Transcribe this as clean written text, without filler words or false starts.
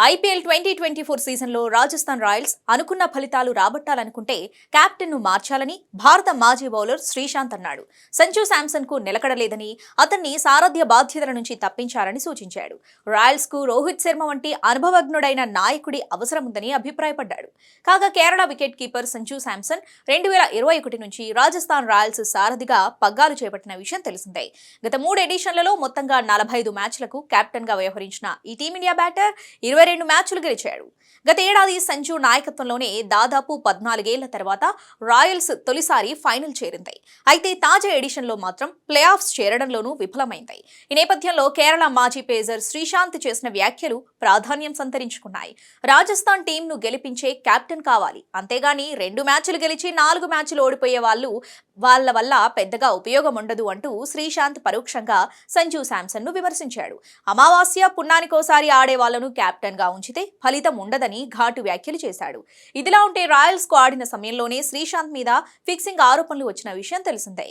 IPL 2024 సీజన్లో Rajasthan Royals అనుకున్న ఫలితాలు రాబట్టాలనుకుంటే కెప్టెన్ను మార్చాలని భారత మాజీ బౌలర్ శ్రీశాంత్ అన్నాడు. సంజు శాంసన్కు నిలకడలేదని, అతన్ని సారథ్య బాధ్యతల నుంచి తప్పించాలని సూచించాడు. రాయల్స్కు రోహిత్ శర్మ వంటి అనుభవజ్ఞుడైన నాయకుడి అవసరముందని అభిప్రాయపడ్డాడు. కాగా కేరళ వికెట్ కీపర్ సంజు శాంసన్ 2021 నుంచి రాజస్థాన్ రాయల్స్ సారథిగా పగ్గాలు చేపట్టిన విషయం తెలిసిందే. గత 3 ఎడిషన్లలో మొత్తంగా 45 మ్యాచ్లకు కెప్టెన్గా వ్యవహరించిన ఈ టీమిండియా బ్యాటర్ 22 మ్యాచ్లు గెలిచాడు. గత ఏడాది సంజు నాయకత్వంలోనే దాదాపు 14 ఏళ్ల తర్వాత రాయల్స్ తొలిసారి ఫైనల్ చేరింది. అయితే తాజా ఎడిషన్లో మాత్రం ప్లే ఆఫ్స్ చేరడంలోనూ విఫలమైంది. ఈ నేపథ్యంలో కేరళ మాజీ పేసర్ శ్రీశాంత్ చేసిన వ్యాఖ్యలు ప్రాధాన్యం సంతరించుకున్నాయి. రాజస్థాన్ టీంను గెలిపించే కెప్టెన్ కావాలి, అంతేగాని 2 మ్యాచ్లు గెలిచి 4 మ్యాచ్లు ఓడిపోయే వాళ్ళ వల్ల పెద్దగా ఉపయోగం ఉండదు అంటూ శ్రీశాంత్ పరోక్షంగా సంజు శాంసన్ ను విమర్శించాడు. అమావాస్య పున్నానికోసారి ఆడే వాళ్లను కెప్టెన్ గా ఉంచితే ఫలితం ఉండదని ఘాటు వ్యాఖ్యలు చేశాడు. ఇదిలా ఉంటే రాయల్స్ కు ఆడిన సమయంలోనే శ్రీశాంత్ మీద ఫిక్సింగ్ ఆరోపణలు వచ్చిన విషయం తెలిసిందే.